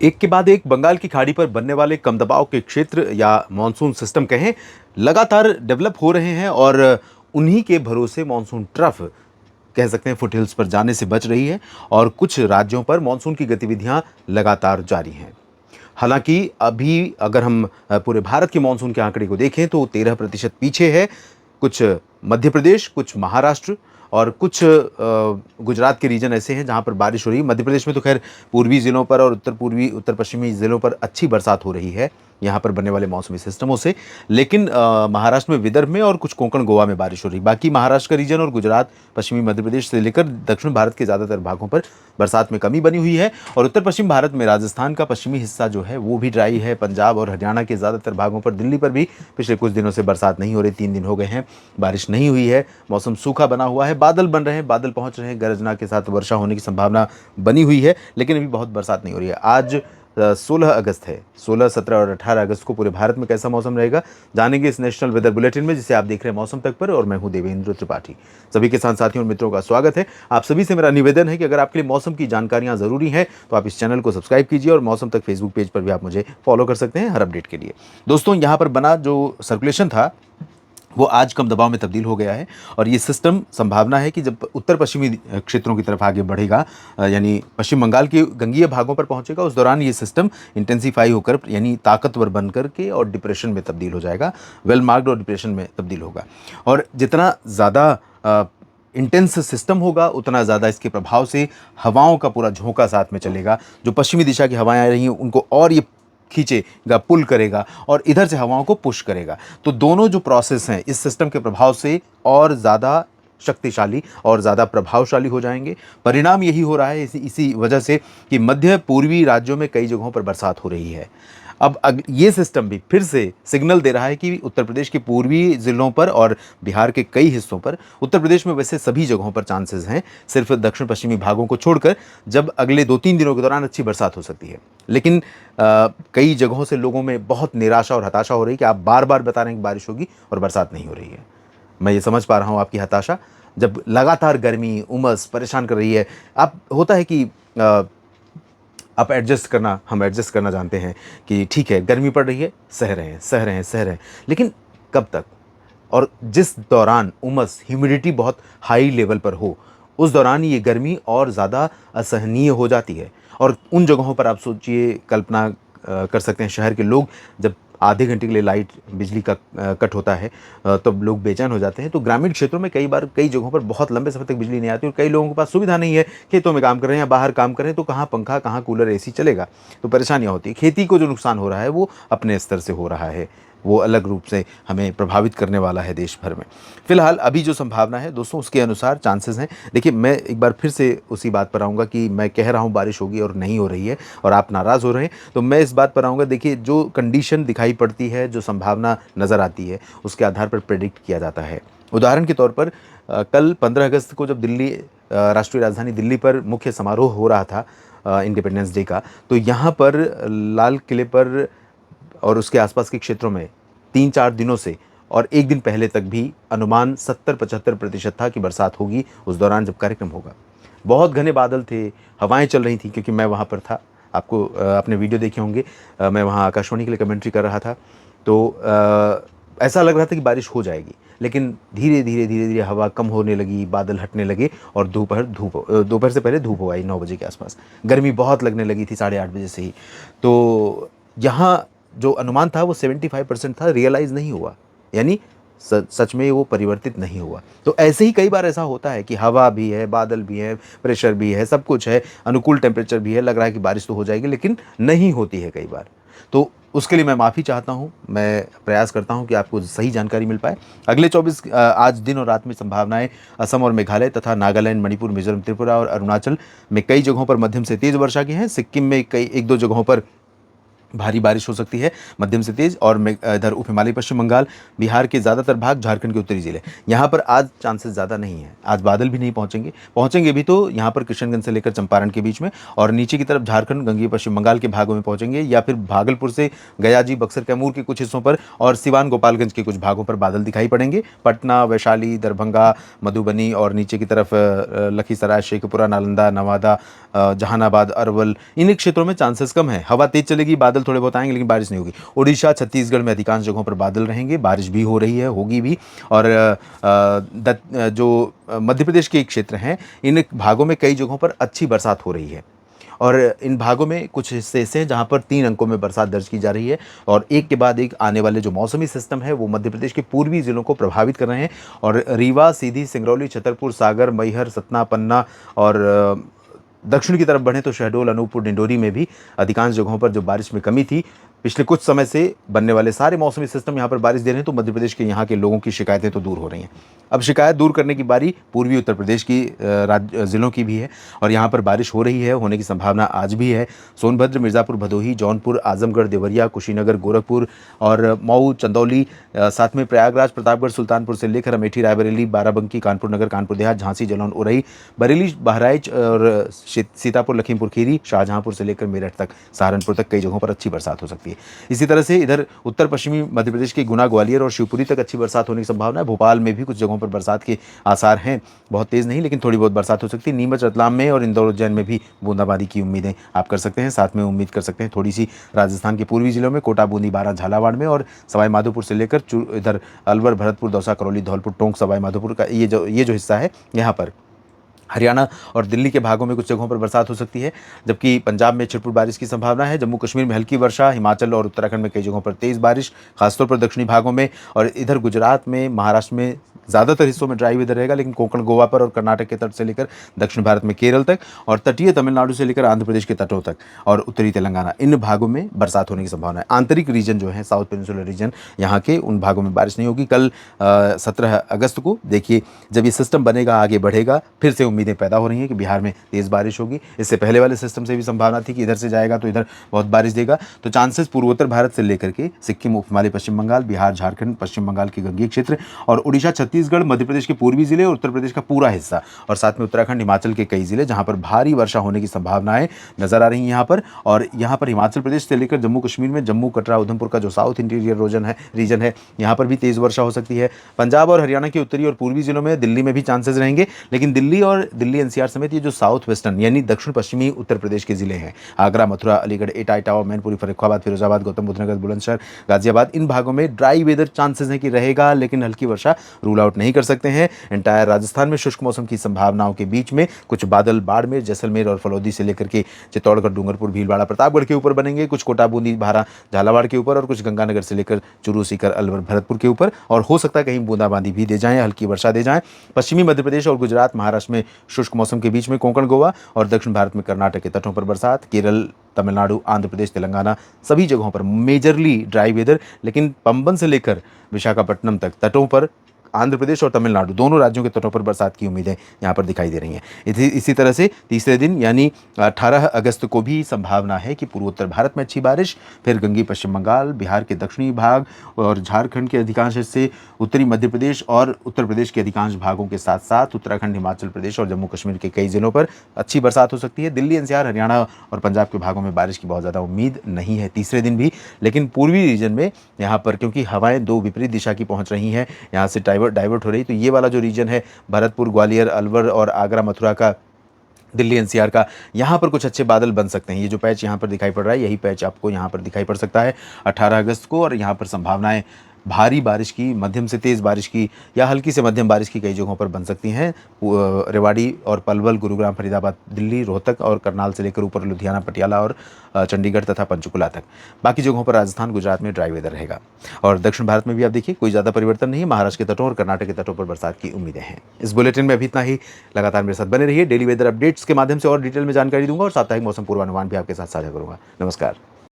एक के बाद एक बंगाल की खाड़ी पर बनने वाले कम दबाव के क्षेत्र या मॉनसून सिस्टम कहें लगातार डेवलप हो रहे हैं और उन्हीं के भरोसे मॉनसून ट्रफ कह सकते हैं फुटहिल्स पर जाने से बच रही है और कुछ राज्यों पर मॉनसून की गतिविधियां लगातार जारी हैं। हालांकि अभी अगर हम पूरे भारत के मॉनसून के आंकड़े को देखें तो 13% पीछे है। कुछ मध्य प्रदेश, कुछ महाराष्ट्र और कुछ गुजरात के रीजन ऐसे हैं जहां पर बारिश हो रही है। मध्य प्रदेश में तो खैर पूर्वी ज़िलों पर और उत्तर पूर्वी उत्तर पश्चिमी ज़िलों पर अच्छी बरसात हो रही है यहाँ पर बनने वाले मौसमी सिस्टमों से। लेकिन महाराष्ट्र में विदर्भ में और कुछ कोंकण गोवा में बारिश हो रही है। बाकी महाराष्ट्र का रीजन और गुजरात, पश्चिमी मध्य प्रदेश से लेकर दक्षिण भारत के ज़्यादातर भागों पर बरसात में कमी बनी हुई है। और उत्तर पश्चिम भारत में राजस्थान का पश्चिमी हिस्सा जो है वो भी ड्राई है। पंजाब और हरियाणा के ज़्यादातर भागों पर, दिल्ली पर भी पिछले कुछ दिनों से बरसात नहीं हो रही। 3 दिन हो गए हैं बारिश नहीं हुई है। मौसम सूखा बना हुआ है, बादल बन रहे हैं, बादल पहुंच रहे हैं, गरजना के साथ वर्षा होने की संभावना बनी हुई है, लेकिन अभी बहुत बरसात नहीं हो रही है। आज 16 अगस्त है। 16, 17 और 18 अगस्त को पूरे भारत में कैसा मौसम रहेगा जानेंगे इस नेशनल वेदर बुलेटिन में, जिसे आप देख रहे हैं मौसम तक पर, और मैं हूं देवेंद्र त्रिपाठी। सभी किसान साथियों और मित्रों का स्वागत है। आप सभी से मेरा निवेदन है कि अगर आपके लिए मौसम की जानकारियां जरूरी हैं तो आप इस चैनल को सब्सक्राइब कीजिए और मौसम तक फेसबुक पेज पर भी आप मुझे फॉलो कर सकते हैं हर अपडेट के लिए। दोस्तों, यहाँ पर बना जो सर्कुलेशन था वो आज कम दबाव में तब्दील हो गया है और ये सिस्टम संभावना है कि जब उत्तर पश्चिमी क्षेत्रों की तरफ आगे बढ़ेगा, यानी पश्चिम बंगाल के गंगीय भागों पर पहुंचेगा, उस दौरान ये सिस्टम इंटेंसीफाई होकर यानी ताकतवर बन कर के और डिप्रेशन में तब्दील हो जाएगा, वेल मार्क्ड और डिप्रेशन में तब्दील होगा। और जितना ज़्यादा इंटेंस सिस्टम होगा उतना ज़्यादा इसके प्रभाव से हवाओं का पूरा झोंका साथ में चलेगा। जो पश्चिमी दिशा की हवाएं आ रही हैं उनको और ये खींचेगा, पुल करेगा और इधर से हवाओं को पुश करेगा। तो दोनों जो प्रोसेस हैं इस सिस्टम के प्रभाव से और ज़्यादा शक्तिशाली और ज़्यादा प्रभावशाली हो जाएंगे। परिणाम यही हो रहा है इसी वजह से कि मध्य पूर्वी राज्यों में कई जगहों पर बरसात हो रही है। अब ये सिस्टम भी फिर से सिग्नल दे रहा है कि उत्तर प्रदेश के पूर्वी ज़िलों पर और बिहार के कई हिस्सों पर, उत्तर प्रदेश में वैसे सभी जगहों पर चांसेस हैं, सिर्फ दक्षिण पश्चिमी भागों को छोड़कर, जब अगले 2-3 दिनों के दौरान अच्छी बरसात हो सकती है। लेकिन कई जगहों से लोगों में बहुत निराशा और हताशा हो रही है कि आप बार बार बता रहे हैं कि बारिश होगी और बरसात नहीं हो रही है। मैं ये समझ पा रहा हूँ आपकी हताशा, जब लगातार गर्मी, उमस परेशान कर रही है। आप होता है कि आप हम एडजस्ट करना जानते हैं कि ठीक है, गर्मी पड़ रही है, सह रहे हैं, सह रहे हैं, सह रहे हैं, लेकिन कब तक? और जिस दौरान उमस, ह्यूमिडिटी बहुत हाई लेवल पर हो, उस दौरान ये गर्मी और ज़्यादा असहनीय हो जाती है। और उन जगहों पर आप सोचिए, कल्पना कर सकते हैं, शहर के लोग जब आधे घंटे के लिए बिजली का कट होता है तब लोग बेचैन हो जाते हैं। तो ग्रामीण क्षेत्रों में कई बार कई जगहों पर बहुत लंबे समय तक बिजली नहीं आती और कई लोगों के पास सुविधा नहीं है, खेतों में काम कर रहे हैं या बाहर काम कर रहे हैं, तो कहाँ पंखा, कहाँ कूलर, एसी चलेगा, तो परेशानियाँ होती है। खेती को जो नुकसान हो रहा है वो अपने स्तर से हो रहा है, वो अलग रूप से हमें प्रभावित करने वाला है देश भर में। फिलहाल अभी जो संभावना है दोस्तों, उसके अनुसार चांसेस हैं। देखिए, मैं एक बार फिर से उसी बात पर आऊँगा कि मैं कह रहा हूँ बारिश होगी और नहीं हो रही है और आप नाराज़ हो रहे हैं, तो मैं इस बात पर आऊँगा। देखिए, जो कंडीशन दिखाई पड़ती है, जो संभावना नज़र आती है, उसके आधार पर प्रेडिक्ट किया जाता है। उदाहरण के तौर पर कल 15 अगस्त को जब दिल्ली, राष्ट्रीय राजधानी दिल्ली पर मुख्य समारोह हो रहा था इंडिपेंडेंस डे का, तो यहाँ पर लाल किले पर और उसके आसपास के क्षेत्रों में 3-4 दिनों से और एक दिन पहले तक भी अनुमान 70-75% था कि बरसात होगी उस दौरान जब कार्यक्रम होगा। बहुत घने बादल थे, हवाएं चल रही थी, क्योंकि मैं वहाँ पर था। आपको आपने वीडियो देखे होंगे, मैं वहाँ आकाशवाणी के लिए कमेंट्री कर रहा था, तो ऐसा लग रहा था कि बारिश हो जाएगी। लेकिन धीरे धीरे हवा कम होने लगी, बादल हटने लगे और दोपहर से पहले धूप हो आई 9 बजे के आसपास। गर्मी बहुत लगने लगी थी 8:30 बजे से ही। तो यहाँ जो अनुमान था वो 75% था, रियलाइज़ नहीं हुआ, यानी सच में वो परिवर्तित नहीं हुआ। तो ऐसे ही कई बार ऐसा होता है कि हवा भी है, बादल भी है, प्रेशर भी है, सब कुछ है, अनुकूल टेम्परेचर भी है, लग रहा है कि बारिश तो हो जाएगी, लेकिन नहीं होती है कई बार। तो उसके लिए मैं माफ़ी चाहता हूँ। मैं प्रयास करता हूँ कि आपको सही जानकारी मिल पाए। अगले 24 आज दिन और रात में संभावनाएं असम और मेघालय तथा नागालैंड, मणिपुर, मिजोरम, त्रिपुरा और अरुणाचल में कई जगहों पर मध्यम से तेज़ वर्षा की हैं। सिक्किम में कई 1-2 जगहों पर भारी बारिश हो सकती है, मध्यम से तेज। और इधर उप हिमालय पश्चिम बंगाल, बिहार के ज़्यादातर भाग, झारखंड के उत्तरी जिले, यहाँ पर आज चांसेस ज़्यादा नहीं है। आज बादल भी नहीं पहुँचेंगे भी तो यहाँ पर किशनगंज से लेकर चंपारण के बीच में, और नीचे की तरफ झारखंड, गंगेय पश्चिम बंगाल के भागों में पहुँचेंगे, या फिर भागलपुर से गयाजी, बक्सर, कैमूर के कुछ हिस्सों पर और सिवान, गोपालगंज के कुछ भागों पर बादल दिखाई पड़ेंगे। पटना, वैशाली, दरभंगा, मधुबनी और नीचे की तरफ लखीसराय, शेखपुरा, नालंदा, नवादा, जहानाबाद, अरवल, इन क्षेत्रों में चांसेस कम है। हवा तेज चलेगी, बादल थोड़े बहुत आएंगे, लेकिन बारिश नहीं होगी। उड़ीसा, छत्तीसगढ़ में अधिकांश जगहों पर बादल रहेंगे, बारिश भी हो रही है, होगी भी। और जो मध्य प्रदेश के क्षेत्र हैं, इन भागों में कई जगहों पर अच्छी बरसात हो रही है। और इन भागों में कुछ हिस्से ऐसे हैं जहाँ पर 3 अंकों में बरसात दर्ज की जा रही है, और एक के बाद एक आने वाले जो मौसमी सिस्टम है वो मध्य प्रदेश के पूर्वी जिलों को प्रभावित कर रहे हैं। और रीवा, सीधी, सिंगरौली, छतरपुर, सागर, मैहर, सतना, पन्ना और दक्षिण की तरफ बढ़े तो शहडोल, अनूपपुर, डिंडोरी में भी अधिकांश जगहों पर जो बारिश में कमी थी, पिछले कुछ समय से बनने वाले सारे मौसमी सिस्टम यहाँ पर बारिश दे रहे हैं, तो मध्य प्रदेश के यहाँ के लोगों की शिकायतें तो दूर हो रही हैं। अब शिकायत दूर करने की बारी पूर्वी उत्तर प्रदेश की ज़िलों की भी है, और यहाँ पर बारिश हो रही है, होने की संभावना आज भी है। सोनभद्र, मिर्ज़ापुर, भदोही, जौनपुर, आजमगढ़, देवरिया, कुशीनगर, गोरखपुर और मऊ, चंदौली, साथ में प्रयागराज, प्रतापगढ़, सुल्तानपुर से लेकर अमेठी, रायबरेली, बाराबंकी, कानपुर नगर, कानपुर देहात, झांसी, जालौन, उरई, बरेली, बहराइच और सीतापुर, लखीमपुर खीरी, शाहजहांपुर से लेकर मेरठ तक, सहारनपुर तक कई जगहों पर अच्छी बरसात हो सकती है। इसी तरह से इधर उत्तर पश्चिमी मध्य प्रदेश के गुना, ग्वालियर और शिवपुरी तक अच्छी बरसात होने की संभावना है। भोपाल में भी कुछ जगहों पर बरसात के आसार हैं, बहुत तेज़ नहीं लेकिन थोड़ी बहुत बरसात हो सकती है। नीमच, रतलाम में और इंदौर, उज्जैन में भी बूंदाबांदी की उम्मीदें आप कर सकते हैं। साथ में उम्मीद कर सकते हैं थोड़ी सी राजस्थान के पूर्वी जिलों में, कोटा, बूंदी, बारां, झालावाड़ में, और सवाई माधोपुर से लेकर इधर अलवर, भरतपुर, दौसा, करौली, धौलपुर, टोंक, सवाई माधोपुर का ये जो हिस्सा है, यहाँ पर हरियाणा और दिल्ली के भागों में कुछ जगहों पर बरसात हो सकती है। जबकि पंजाब में छिटपुट बारिश की संभावना है। जम्मू कश्मीर में हल्की वर्षा, हिमाचल और उत्तराखंड में कई जगहों पर तेज़ बारिश, खासतौर पर दक्षिणी भागों में। और इधर गुजरात में, महाराष्ट्र में ज़्यादातर हिस्सों में ड्राई वेदर रहेगा, लेकिन कोंकण, गोवा पर और कर्नाटक के तट से लेकर दक्षिण भारत में केरल तक, और तटीय तमिलनाडु से लेकर आंध्र प्रदेश के तटों तक और उत्तरी तेलंगाना, इन भागों में बरसात होने की संभावना है। आंतरिक रीजन जो है, साउथ पेनिनसुलर रीजन, यहाँ के उन भागों में बारिश नहीं होगी। कल 17 अगस्त को देखिए, जब ये सिस्टम बनेगा, आगे बढ़ेगा, फिर से उम्मीदें पैदा हो रही हैं कि बिहार में तेज़ बारिश होगी। इससे पहले वाले सिस्टम से भी संभावना थी कि इधर से जाएगा तो इधर बहुत बारिश देगा। तो चांसेस पूर्वोत्तर भारत से लेकर के सिक्किम, उप हिमालय पश्चिम बंगाल, बिहार, झारखंड, पश्चिम बंगाल के गंगेय क्षेत्र और उड़ीसा, छत्तीसगढ़, मध्य प्रदेश के पूर्वी जिले और उत्तर प्रदेश का पूरा हिस्सा, और साथ में उत्तराखंड, हिमाचल के कई जिले जहां पर भारी वर्षा होने की संभावनाएं नजर आ रही हैं यहाँ पर। और यहाँ पर हिमाचल प्रदेश से लेकर जम्मू कश्मीर में, जम्मू, कटरा, उधमपुर का जो साउथ इंटीरियर रीजन है, यहाँ पर भी तेज़ वर्षा हो सकती है। पंजाब और हरियाणा के उत्तरी और पूर्वी जिलों में, दिल्ली में भी चांसेस रहेंगे, लेकिन दिल्ली और दिल्ली एनसीआर समेत ये जो साउथ वेस्टर्न यानी दक्षिण पश्चिमी उत्तर प्रदेश के जिले हैं, आगरा, मथुरा, अलीगढ़, एटा, इटावा, मैनपुरी, फर्रुखाबाद, फिरोजाबाद, गौतम बुद्ध नगर, बुलंदशहर, गाजियाबाद, इन भागों में ड्राई वेदर चांसेस हैं कि रहेगा, लेकिन हल्की वर्षा रूल आउट नहीं कर सकते हैं। एंटायर राजस्थान में शुष्क मौसम की संभावनाओं के बीच में कुछ बादल बाड़मेर, जैसलमेर और फलौदी से लेकर के चित्तौड़गढ़, डूंगरपुर, भीलवाड़ा, प्रतापगढ़ के ऊपर बनेंगे, कुछ कोटा, बूंदी, भारा, झालावाड़ के ऊपर, और कुछ गंगानगर से लेकर चूरू, सीकर, अलवर, भरतपुर के ऊपर, और हो सकता है कहीं बूंदाबांदी भी दे जाएं, हल्की वर्षा दे जाएं। पश्चिमी मध्य प्रदेश और गुजरात, महाराष्ट्र में शुष्क मौसम के बीच में कोंकण, गोवा और दक्षिण भारत में कर्नाटक के तटों पर बरसात, केरल, तमिलनाडु, आंध्र प्रदेश, तेलंगाना, सभी जगहों पर मेजरली ड्राई वेदर, लेकिन पंबन से लेकर विशाखापट्टनम तक तटों पर, आंध्र प्रदेश और तमिलनाडु दोनों राज्यों के तटों पर बरसात की उम्मीदें यहाँ पर दिखाई दे रही हैं। इसी तरह से तीसरे दिन यानी 18 अगस्त को भी संभावना है कि पूर्वोत्तर भारत में अच्छी बारिश, फिर गंगेय पश्चिम बंगाल, बिहार के दक्षिणी भाग और झारखंड के अधिकांश हिस्से, उत्तरी मध्य प्रदेश और उत्तर प्रदेश के अधिकांश भागों के साथ साथ उत्तराखंड, हिमाचल प्रदेश और जम्मू कश्मीर के कई जिलों पर अच्छी बरसात हो सकती है। दिल्ली एनसीआर, हरियाणा और पंजाब के भागों में बारिश की बहुत ज़्यादा उम्मीद नहीं है तीसरे दिन भी, लेकिन पूर्वी रीजन में यहाँ पर क्योंकि हवाएं दो विपरीत दिशा की पहुँच रही हैं, यहाँ से डाइवर्ट हो रही, तो ये वाला जो रीजन है भरतपुर, ग्वालियर, अलवर और आगरा, मथुरा का, दिल्ली एनसीआर का, यहाँ पर कुछ अच्छे बादल बन सकते हैं। ये जो पैच यहाँ पर दिखाई पड़ रहा है, यही पैच आपको यहाँ पर दिखाई पड़ सकता है 18 अगस्त को, और यहाँ पर संभावनाएं भारी बारिश की, मध्यम से तेज़ बारिश की या हल्की से मध्यम बारिश की कई जगहों पर बन सकती हैं। रेवाड़ी और पलवल, गुरुग्राम, फरीदाबाद, दिल्ली, रोहतक और करनाल से लेकर ऊपर लुधियाना, पटियाला और चंडीगढ़ तथा पंचकुला तक। बाकी जगहों पर राजस्थान, गुजरात में ड्राई वेदर रहेगा। और दक्षिण भारत में भी आप देखिए कोई ज़्यादा परिवर्तन नहीं है। महाराष्ट्र के तटों और कर्नाटक के तटों पर बरसात की उम्मीदें हैं। इस बुलेटिन में अभी इतना ही। लगातार मेरे साथ बने रहिए। डेली वेदर अपडेट्स के माध्यम से और डिटेल में जानकारी दूंगा और साप्ताहिक मौसम पूर्वानुमान भी आपके साथ साझा करूंगा। नमस्कार।